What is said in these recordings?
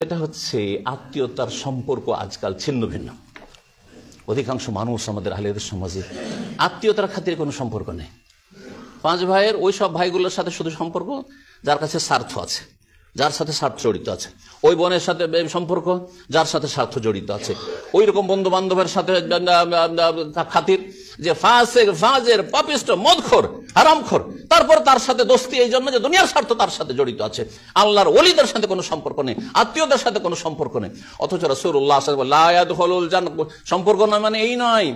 এটা হচ্ছে আত্মীয়তার সম্পর্ক আজকাল ছিন্ন ভিন্ন। অধিকাংশ মানুষ আমাদের আহলেদের সমাজে আত্মীয়তার খাতিরে কোনো সম্পর্ক নেই। পাঁচ ভাইয়ের ওই সব ভাইগুলোর সাথে শুধু সম্পর্ক যার কাছে স্বার্থ আছে, যার সাথে স্বার্থ জড়িত আছে। ওই বোনের সাথে সম্পর্ক যার সাথে স্বার্থ জড়িত আছে। ওই রকম বন্ধু বান্ধবের সাথে খাতির যে ফাজের পাপিষ্ট মদখোর হারামখোর, তারপর তার সাথে দোস্তি এই জন্য যে দুনিয়ার স্বার্থ তার সাথে জড়িত আছে। আল্লাহর ওলিদের সাথে কোনো সম্পর্ক নেই, আত্মীয়দের সাথে কোনো সম্পর্ক নেই। অথচ রাসূলুল্লাহ সাল্লাল্লাহু আলাইহি ওয়াসাল্লাম লা ইয়াদখুলুল জান্নাহ, সম্পর্ক নয় মানে এই নয়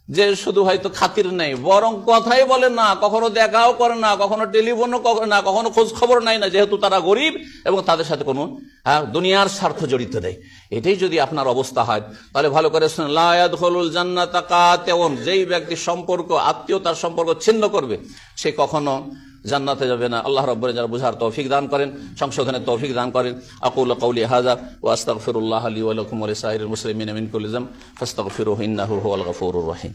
যে শুধু হয়তো খাতির নেই, বরং কথাই বলে না, কখনো দেখাও করে না, কখনো টেলিফোনও করে না, কখনো খোঁজ খবর নেয় না, যেহেতু তারা গরিব এবং তাদের সাথে কোনো দুনিয়ার স্বার্থ জড়িত নেই। এটাই যদি আপনার অবস্থা হয় তাহলে ভালো করে শুনুন, লা ইয়াদখুলুল জান্নাতা কাতিউন, যেই ব্যক্তি সম্পর্ক আত্মীয়তার সম্পর্ক ছিন্ন করবে সে কখনো জান্নাতে যাবে না। আল্লাহ রাব্বুল আলামিন বুঝার তৌফিক দান করেন, সংশোধনের তৌফিক দান করেন। আকুলু কওলি হাযা ওয়া আস্তাগফিরুল্লাহ লি ওয়া লাকুম ওয়া লিসাইরিল মুসলিমিনা মিন কুল্লি যাম ফাস্তাগফিরুহু ইন্নাহু হুয়াল গফুরুর রহিম।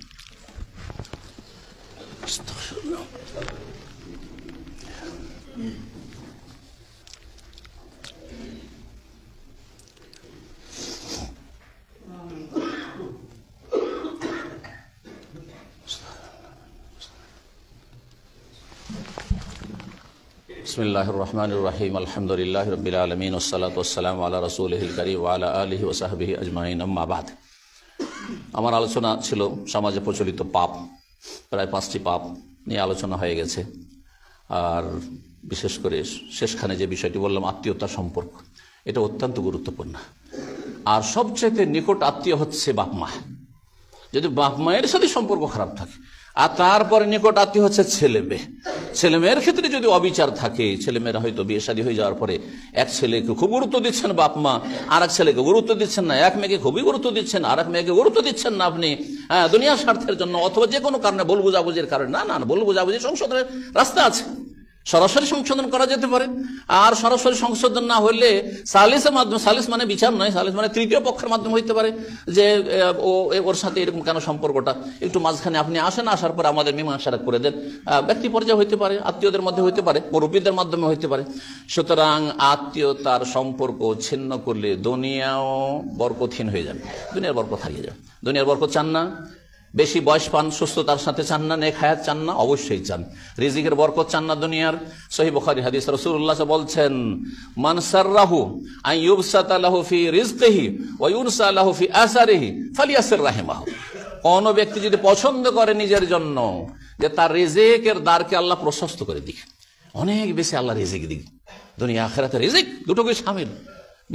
বিসমিল্লাহির রহমানির রহিম। আলহামদুলিল্লাহি রাব্বিল আলামিন ওয়াসসালাতু ওয়াসসালামু আলা রাসূলিহিল কারীম ওয়া আলা আলিহি ওয়া সাহবিহি আজমাইন, আম্মা বাদ। আমার আলোচনা ছিল সমাজে প্রচলিত পাপ, প্রায় 5টি পাপ নিয়ে আলোচনা হয়ে গেছে। আর বিশেষ করে শেষখানে যে বিষয়টি বললাম আত্মীয়তার সম্পর্ক, এটা অত্যন্ত গুরুত্বপূর্ণ। আর সবচেয়ে নিকট আত্মীয় হচ্ছে বাপ মা। যদি বাপ মায়ের সাথে সম্পর্ক খারাপ থাকে, আর তারপরে নিকট আত্মীয় হচ্ছে ছেলে মেয়ে। ছেলে মেয়ের ক্ষেত্রে যদি অবিচার থাকে, ছেলেমেয়েরা হয়তো বিয়ে শাদী হয়ে যাওয়ার পরে এক ছেলেকে খুব গুরুত্ব দিচ্ছেন বাপ মা, আর এক ছেলেকে গুরুত্ব দিচ্ছেন না, এক মেয়েকে খুবই গুরুত্ব দিচ্ছেন, আর এক মেয়েকে গুরুত্ব দিচ্ছেন না আপনি দুনিয়ার স্বার্থের জন্য অথবা যে কোনো কারণে, ভুল বুঝাবুঝির কারণে। না, ভুল বুঝাবুঝি সংশোধনের রাস্তা আছে, সরাসরি সংশোধন করা যেতে পারে। আর সরাসরি সংশোধন না হলে সালিসের মাধ্যমে, সালিস মানে বিচার নয়, সালিস মানে তৃতীয় পক্ষের মাধ্যমে হইতে পারে যে ওর সাথে এরকম কেন সম্পর্কটা, একটু মাঝখানে আপনি আসেন, আসার পর আমাদের মীমাংসাটা করে দেন। ব্যক্তি পর্যায়ে হইতে পারে, আত্মীয়দের মধ্যে হইতে পারে, মুরব্বীদের মাধ্যমে হইতে পারে। সুতরাং আত্মীয়তার সম্পর্ক ছিন্ন করলে দুনিয়াও বরকতহীন হয়ে যাবে, দুনিয়ার বরকত হারিয়ে যাবে। দুনিয়ার বরকত চান না? বেশি বয়স পান, সুস্থতার সাথে চান না? নেক হায়াত চান না? অবশ্যই চান। রিজিকের বরকত চান না দুনিয়ার? সহিহ বুখারী হাদিস, রাসূলুল্লাহ বলছেন, মান সাররাহু আন ইউবসাতা লাহু ফি রিজকিহি ওয়া ইউনসা লাহু ফি আসারিহি ফালিয়াসির রাহিমাহু। কোন ব্যক্তি যদি পছন্দ করে নিজের জন্য যে তার রিজিকের দ্বারকে আল্লাহ প্রশস্ত করে দিক, অনেক বেশি আল্লাহ রিজিক দিক, দুনিয়া আখিরাতে রিজিক দুটোকে শামিল।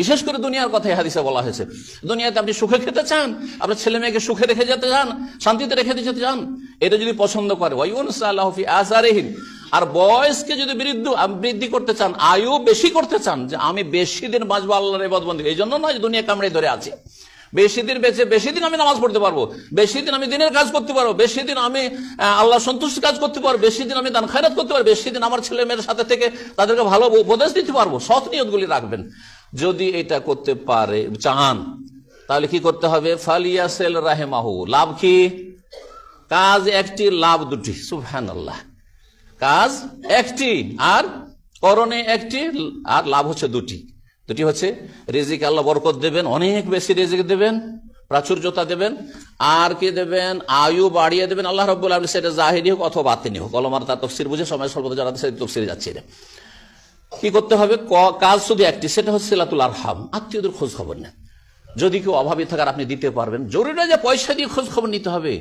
বিশেষ করে দুনিয়ার কথাই হাদিসে বলা হয়েছে। দুনিয়াতে আপনি সুখে খেতে চান, আপনার ছেলে মেয়েকে সুখে রেখে যেতে চান, শান্তিতে রেখে যেতে চান, এটা যদি পছন্দ করে, আর বয়সকে যদি বৃদ্ধি করতে চান, আয়ু বেশি করতে চান, যে আমি বেশি দিন বাঁচবো আল্লাহর ইবাদত, এই জন্য নয় দুনিয়া কামড়ে ধরে আছে, বেশি দিন বেঁচে বেশি দিন আমি নামাজ পড়তে পারবো, বেশি দিন আমি দিনের কাজ করতে পারবো, বেশি দিন আমি আল্লাহ সন্তুষ্টি কাজ করতে পারবো, বেশি দিন আমি দান খায়রাত করতে পারবো, বেশি দিন আমার ছেলে মেয়ের সাথে থেকে তাদেরকে ভালো উপদেশ দিতে পারবো। সৎ নিয়তগুলি রাখবেন। যদি এটা করতে পারে চান তাহলে কি করতে হবে? ফালিয়াসিল রাহিমাহু। লাভ কি? কাজ একটি, লাভ দুটি। সুবহানাল্লাহ। কাজ একটি আর করণে একটি, আর লাভ হচ্ছে দুটি। দুটি হচ্ছে রিজিক আল্লাহ বরকত দেবেন, অনেক বেশি রিজিক দেবেন, প্রাচুর্যতা দেবেন, আর কি দেবেন? আয়ু বাড়িয়ে দেবেন আল্লাহ রাব্বুল আলামিন। সেটা জাহিরি হোক অথবা বাতিনি হোক, ওলামার তার তাফসীর বুঝে সময় স্বল্পতা জানাতে সেই তাফসীরে যাচ্ছে। কি করতে হবে? কাজ শুধু একটি, সেটা হচ্ছে সিলাতুল আরহাম, আত্মীয়দের খোঁজ খবর নেন। যদি কেউ অভাবী থাকার আপনি দিতে পারবেন, জরুরি নয় যে পয়সা দিয়ে খোঁজ খবর নিতে হবে,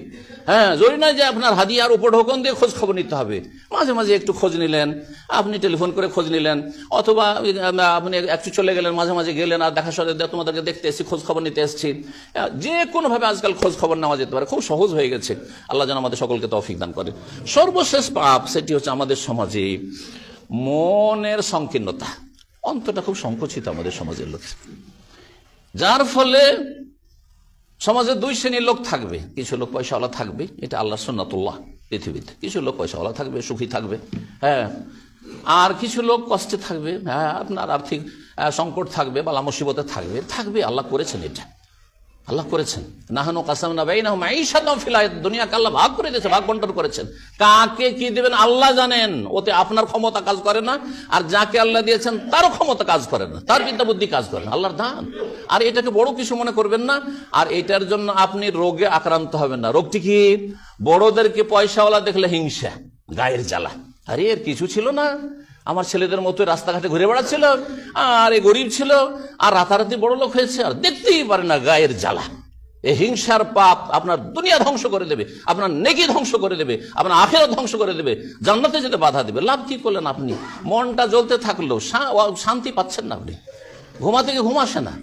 জরুরি নয় যে আপনার হাদিয়ার উপঢৌকন দিয়ে খোঁজ খবর নিতে হবে। মাঝে মাঝে একটু খোঁজ নিলেন, আপনি টেলিফোন করে খোঁজ নিলেন, অথবা আপনি একটু চলে গেলেন, মাঝে মাঝে গেলেন, আর দেখা সাথে তোমাদেরকে দেখতে এসেছি, খোঁজ খবর নিতে এসেছি। যে কোনোভাবে আজকাল খোঁজ খবর নেওয়া যেতে পারে, খুব সহজ হয়ে গেছে। আল্লাহ যেন আমাদের সকলকে তৌফিক দান করে। সর্বশেষ পাপ সেটি হচ্ছে আমাদের সমাজে মনের সংকীর্ণতা, অন্তরটা খুব সংকুচিত আমাদের সমাজের লোক, যার ফলে সমাজে দুই শ্রেণীর লোক থাকবে। কিছু লোক পয়সাওয়ালা থাকবে, এটা আল্লাহ সুন্নাতুল্লাহ পৃথিবীতে। কিছু লোক পয়সাওয়ালা থাকবে, সুখী থাকবে, আর কিছু লোক কষ্টে থাকবে, আপনার আর্থিক সংকট থাকবে, বালা মুসিবতে থাকবে, আল্লাহ করেছেন এটা। আল্লাহ করেছেন। নাহানু কাসামনা বাইনাহুম মাঈশাতাহুম ফিল হায়াতিদ দুনিয়াকে আল্লাহ ভাগ করে দিয়েছে, ভাগ বন্টন করেছেন। কাকে কি দিবেন আল্লাহ জানেন, ওতে আপনার ক্ষমতা কাজ করে না। আর যাকে আল্লাহ দিয়েছেন তারও ক্ষমতা কাজ করে না, তার বিদ্যা বুদ্ধি কাজ করে না, আল্লাহর দান। আর এটাকে বড় কিছু মনে করবেন না। আর এটার জন্য আপনি রোগে আক্রান্ত হবেন না। রোগটি কি? বড়দেরকে পয়সাওয়ালা দেখলে হিংসা, গায়ের জ্বালা। আরে এর কিছু ছিল না, আমার ছেলেদের মতো রাস্তাঘাটে ঘুরে বেড়াচ্ছিল, আর এ গরিব ছিল, আর রাতারাতি বড় লোক হয়েছে, আর দেখতেই পারে না, গায়ের জ্বালা। এই হিংসার পাপ আপনার দুনিয়া ধ্বংস করে দেবে, আপনার নেকি ধ্বংস করে দেবে, আপনার আখিরাত ধ্বংস করে দেবে, জান্নাতে যেতে বাধা দেবে। লাভ কি করলেন আপনি? মনটা জ্বলতে থাকলেও শান্তি পাচ্ছেন না, আপনি ঘুমাতে গিয়ে ঘুম আসে না,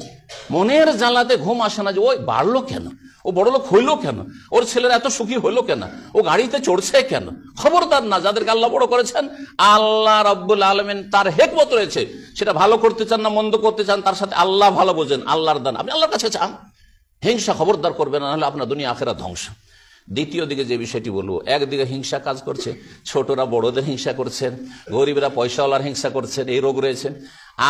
মনের জ্বালাতে ঘুম আসে না। যে ওই বাড়লো কেন, ও বড় লোক হইলো কেন, ওর ছেলেরা এত সুখী হইলো কেন, ও গাড়িতে চড়ছে কেন? খবরদার না, যাদেরকে আল্লাহ বড় করেছেন, আল্লাহ রাব্বুল আলামিন তার হিকমত রয়েছে, সেটা ভালো করতে চান না মন্দ করতে চান, তার সাথে আল্লাহ ভালো বোঝেন, আল্লাহর দান, আপনি আল্লাহর কাছে চান। হিংসা খবরদার করবেন না, নাহলে আপনার দুনিয়া আখিরাত ধ্বংস। দ্বিতীয় দিকে যে বিষয়টি বলবো, একদিকে হিংসা কাজ করছে, ছোটরা বড়দের হিংসা করছেন, গরিবরা পয়সাওয়ালার হিংসা করছেন, এই রোগ রয়েছে।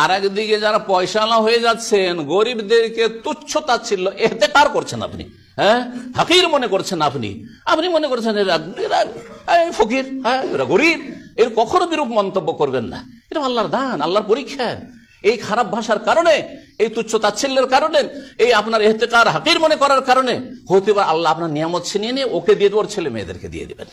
আর একদিকে যারা পয়সাওয়ালা হয়ে যাচ্ছেন, গরিবদেরকে তুচ্ছ তাচ্ছিল্য ইহতিকার করছেন আপনি, হ্যাঁ, হাকির মনে করছেন আপনি। আপনি মনে করছেন এরা ফকির, হ্যাঁ এরা গরিব, এর কখনো বিরূপ মন্তব্য করবেন না। এটা আল্লাহর দান, আল্লাহর পরীক্ষা। এই খারাপ ভাষার কারণে, এই তুচ্ছ তাচ্ছিল্যের কারণে, এই আপনার ইহতিকার হাকির মনে করার কারণে হতে পারে আল্লাহ আপনার নিয়ামত ছিনিয়ে নিয়ে ওকে দিয়ে দেবেন, ওর ছেলে মেয়েদেরকে দিয়ে দেবেন।